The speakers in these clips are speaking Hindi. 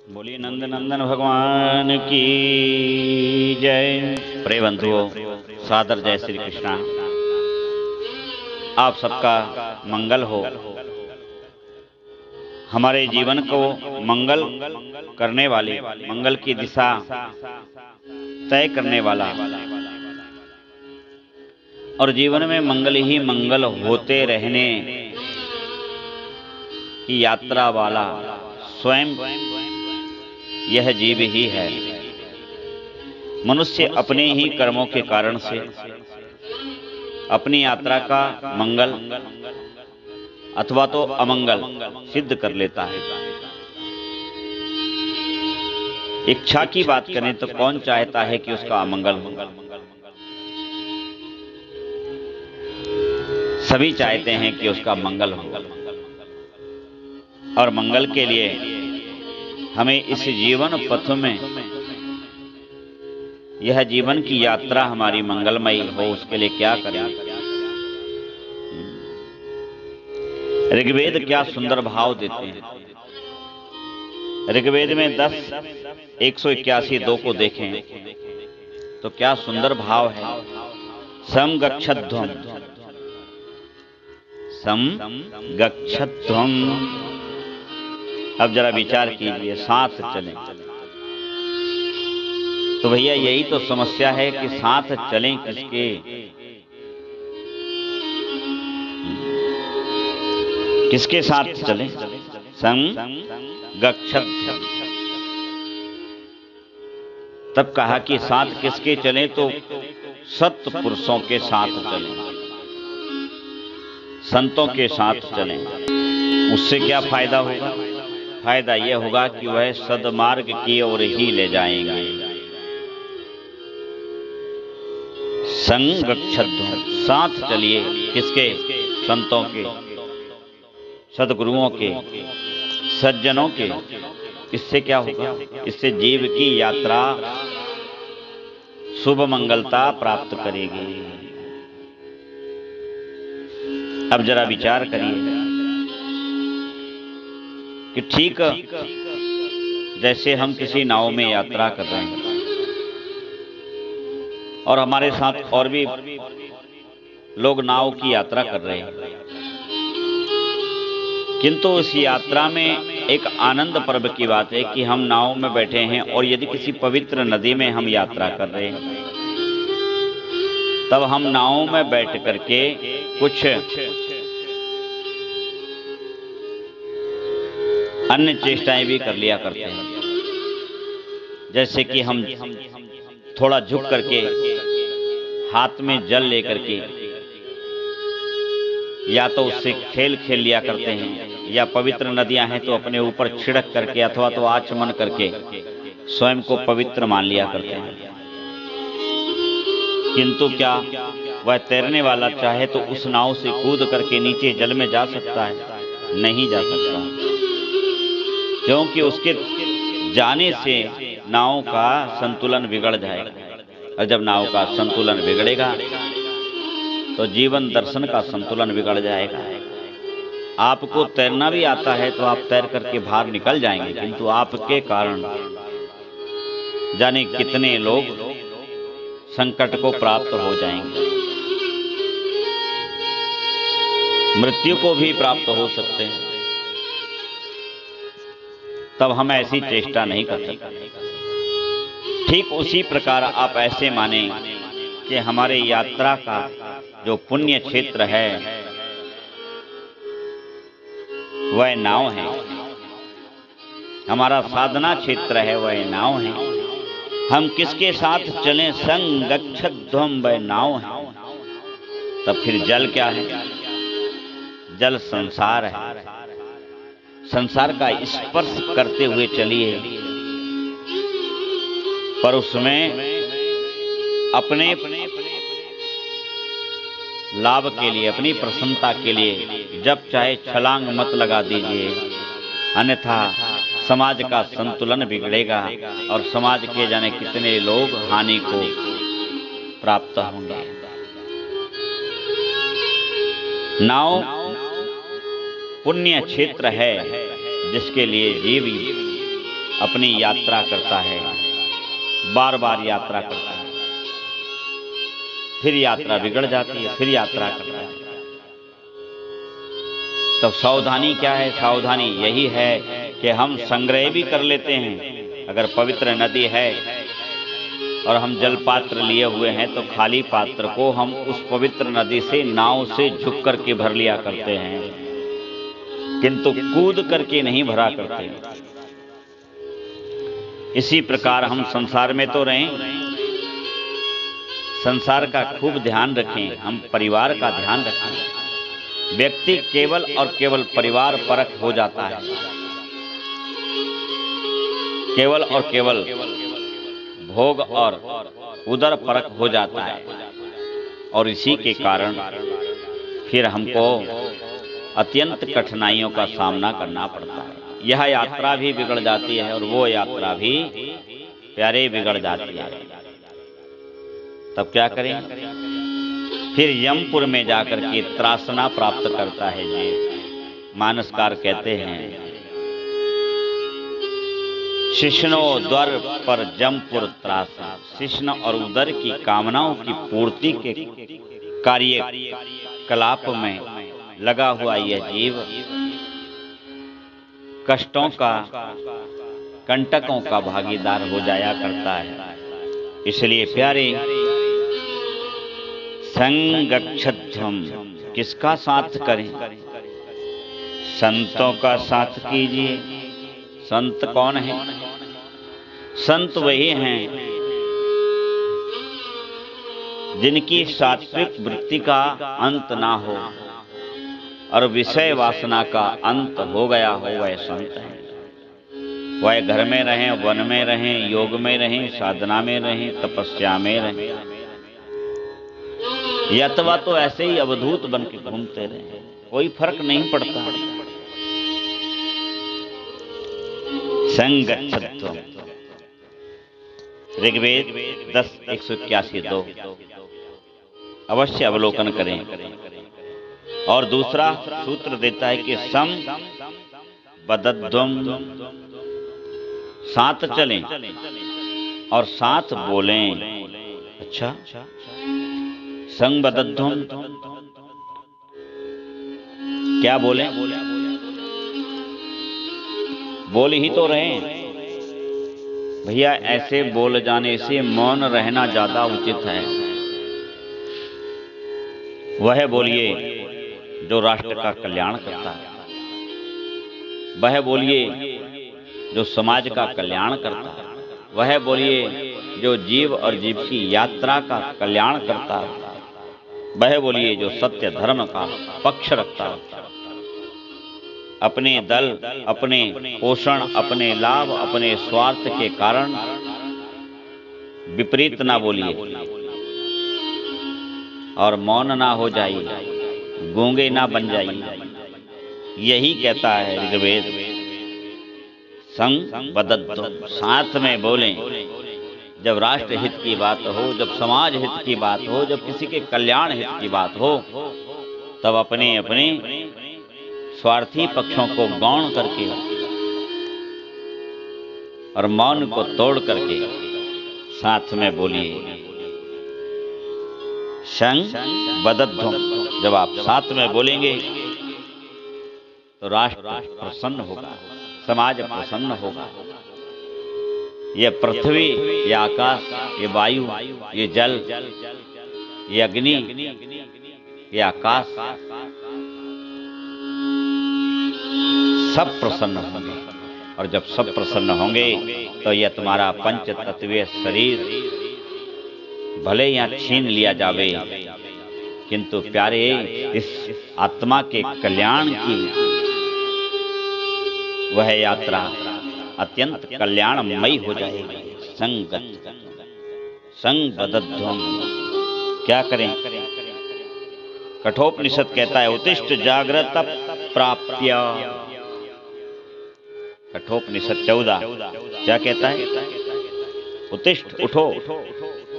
बोलिए नंद नंदन भगवान की जय। प्रिय बंधुओं, सादर जय श्री कृष्णा। आप सबका मंगल हो। हमारे जीवन को मंगल करने वाले, मंगल की दिशा तय करने वाला और जीवन में मंगल ही मंगल होते रहने की यात्रा वाला स्वयं यह जीव ही है। मनुष्य अपने ही कर्मों के कारण से अपनी यात्रा का मंगल अथवा तो अमंगल सिद्ध कर लेता है। इच्छा की बात करें तो कौन चाहता है कि उसका अमंगल हो? सभी चाहते हैं कि उसका मंगल हो। और मंगल के लिए हमें इस जीवन पथ में यह जीवन की यात्रा हमारी मंगलमयी हो, उसके लिए क्या करें? ऋग्वेद क्या सुंदर भाव देते हैं। ऋग्वेद में 10:181-2 को देखें तो क्या सुंदर भाव है। सम गच्छध्वम, सम गच्छध्वम। अब जरा विचार कीजिए, साथ चलें। तो भैया यही तो समस्या है कि साथ चलें किसके? किसके साथ चलें? संग गच्छत। तब कहा कि साथ किसके चलें? तो सत्य पुरुषों के साथ चलें, संतों के साथ चलें। उससे क्या फायदा होगा? फायदा यह होगा कि वह सद्मार्ग की ओर ही ले जाएंगे। संग गच्छध्वम, साथ चलिए किसके? संतों के, सद्गुरुओं के, सज्जनों के। इससे क्या होगा? इससे जीव की यात्रा शुभ मंगलता प्राप्त करेगी। अब जरा विचार करिए कि ठीक जैसे हम किसी नाव में यात्रा कर रहे हैं और हमारे साथ और भी लोग नाव की यात्रा कर रहे हैं, किंतु इस यात्रा में एक आनंद पर्व की बात है कि हम नाव में बैठे हैं और यदि किसी पवित्र नदी में हम यात्रा कर रहे हैं, तब हम नाव में बैठ करके कुछ अन्य चेष्टाएं भी कर लिया करते हैं। जैसे कि हम थोड़ा झुक करके हाथ में जल लेकर के या तो उससे खेल खेल लिया करते हैं, या पवित्र नदियां हैं तो अपने ऊपर छिड़क करके अथवा तो आचमन करके स्वयं को पवित्र मान लिया करते हैं। किंतु क्या वह तैरने वाला चाहे तो उस नाव से कूद करके नीचे जल में जा सकता है? नहीं जा सकता, क्योंकि उसके जाने से नाव का संतुलन बिगड़ जाएगा। और जब नाव का संतुलन बिगड़ेगा तो जीवन दर्शन का संतुलन बिगड़ जाएगा। आपको तैरना भी आता है तो आप तैर करके बाहर निकल जाएंगे, किंतु आपके कारण जाने कितने लोग संकट को प्राप्त हो जाएंगे, मृत्यु को भी प्राप्त हो सकते हैं। तब हम ऐसी चेष्टा नहीं कर सकते। ठीक उसी प्रकार आप ऐसे माने कि हमारे यात्रा का जो पुण्य क्षेत्र है वह नाव है, हमारा साधना क्षेत्र है वह नाव है। हम किसके साथ चलें? संग गच्छध्वम, वह नाव है। तब फिर जल क्या है? जल संसार है। संसार का स्पर्श करते हुए चलिए, पर उसमें अपने लाभ के लिए, अपनी प्रसन्नता के लिए जब चाहे छलांग मत लगा दीजिए, अन्यथा समाज का संतुलन बिगड़ेगा और समाज के जाने कितने लोग हानि को प्राप्त होंगे। नाव पुण्य क्षेत्र है जिसके लिए जीव अपनी यात्रा करता है, बार बार यात्रा करता है, फिर यात्रा बिगड़ जाती है, फिर यात्रा करता है। तब सावधानी क्या है? सावधानी यही है कि हम संग्रह भी कर लेते हैं। अगर पवित्र नदी है और हम जल पात्र लिए हुए हैं तो खाली पात्र को हम उस पवित्र नदी से नाव से झुक करके भर लिया करते हैं, किंतु कूद करके नहीं भरा करते। इसी प्रकार हम संसार में तो रहें, संसार का खूब ध्यान रखें, हम परिवार का ध्यान रखें। व्यक्ति केवल और केवल परिवार परक हो जाता है, केवल और केवल भोग और उदर परक हो जाता है, और इसी के कारण फिर हमको अत्यंत कठिनाइयों का सामना करना पड़ता है। यह यात्रा भी बिगड़ जाती है और वो यात्रा भी प्यारे बिगड़ जाती है। तब क्या करें? फिर यमपुर में जाकर के त्रासना प्राप्त करता है। जी मानसकार कहते हैं, शिष्णो द्वार पर जमपुर त्रासा। शिष्ण और उदर की कामनाओं की पूर्ति के कार्य कलाप में लगा हुआ यह जीव कष्टों का, कंटकों का भागीदार हो जाया करता है। इसलिए प्यारे, संगच्छध्वम, किसका साथ करें? संतों का साथ कीजिए। संत कौन है? संत वही हैं जिनकी सात्विक वृत्ति का अंत ना हो और विषय वासना का अंत हो गया हो, वह संत हैं। वह घर में रहें, वन में रहें, योग में रहें, साधना में रहें, तपस्या में रहें, या अथवा तो ऐसे ही अवधूत बन के घूमते रहें, कोई फर्क नहीं पड़ता। संगच्छध्वम, ऋग्वेद 10:181-2 अवश्य अवलोकन करें। और दूसरा सूत्र देता है कि सम बदध्वम, साथ चलें और साथ बोलें। अच्छा, संग बदध्वम क्या बोलें? बोल ही तो रहे भैया। ऐसे बोल जाने से मौन रहना ज्यादा उचित है। वह बोलिए जो राष्ट्र का कल्याण करता है, वह बोलिए जो समाज का कल्याण करता है, वह बोलिए जो जीव और जीव की यात्रा का कल्याण करता है, वह बोलिए जो सत्य धर्म का पक्ष रखता है। अपने दल, अपने पोषण, अपने लाभ, अपने स्वार्थ के कारण विपरीत ना बोलिए और मौन ना हो जाइए, गूंगे ना बन जाइए। यही कहता है ऋग्वेद, संग बदध्वम, साथ में बोलें। जब राष्ट्र हित की बात हो, जब समाज हित की बात हो, जब किसी के कल्याण हित की बात हो, तब अपने अपने स्वार्थी पक्षों को गौण करके और मौन को तोड़ करके साथ में बोलिए। संग बदध्वम, जब आप साथ में बोलेंगे तो राष्ट्र प्रसन्न होगा, समाज प्रसन्न होगा। ये पृथ्वी, ये आकाश, ये वायु, ये जल, ये अग्नि, ये आकाश, सब प्रसन्न होंगे। और जब सब प्रसन्न होंगे तो यह तुम्हारा पंच तत्वीय शरीर भले यहाँ छीन लिया जावे, किंतु प्यारे इस आत्मा के कल्याण की वह यात्रा अत्यंत कल्याणमयी हो जाएगी। संग बदध्वम, क्या करें? कठोपनिषद कहता है, उत्तिष्ठ जागृत प्राप्य। कठोपनिषद 14 क्या कहता है? उत्तिष्ठ, उठो,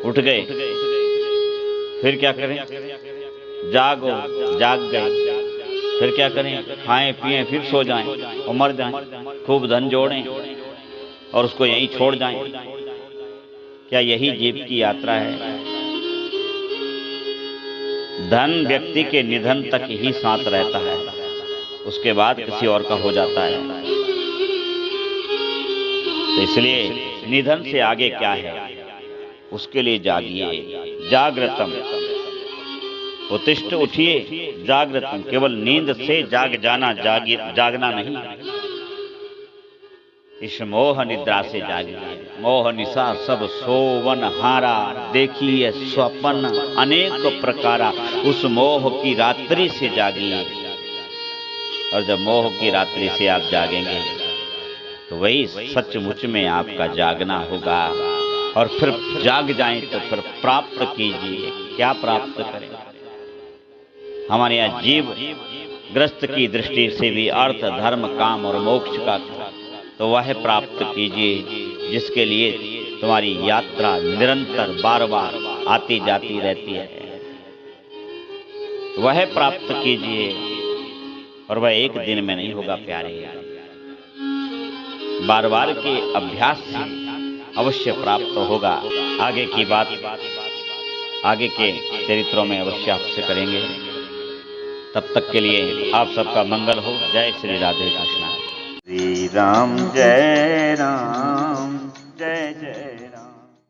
उठ गए, फिर क्या करें? जागो, जाग गए, फिर क्या करें? खाएं पिएं, फिर सो जाएं और मर जाएं। खूब धन जोड़ें, और उसको यहीं छोड़ जाएं? क्या यही जीव की यात्रा है? धन व्यक्ति के निधन तक ही साथ रहता है, उसके बाद किसी और का हो जाता है। तो इसलिए निधन से आगे क्या है, उसके लिए जागिए। जागृतम, उत्तिष्ठ, उठिए। जागृतम, केवल नींद से जाग जाना, जागना नहीं। इस मोह निद्रा से जागिए। मोह निशा सब सोवन हारा, देखिए स्वप्न अनेक प्रकारा। उस मोह की रात्रि से जागिए। और जब मोह की रात्रि से आप जागेंगे तो वही सचमुच में आपका जागना होगा। और फिर जाग जाएं तो फिर प्राप्त कीजिए। क्या प्राप्त करें? हमारे यहाँ जीव ग्रस्त की दृष्टि से भी अर्थ, धर्म, काम और मोक्ष का, तो वह प्राप्त कीजिए जिसके लिए तुम्हारी यात्रा निरंतर बार बार आती जाती रहती है। वह प्राप्त कीजिए, और वह एक दिन में नहीं होगा प्यारे। बार बार के अभ्यास से अवश्य प्राप्त होगा। आगे की बात आगे के चरित्रों में अवश्य आपसे करेंगे। तब तक के लिए आप सबका मंगल हो। जय श्री राधे कृष्णा। श्री राम जय राम।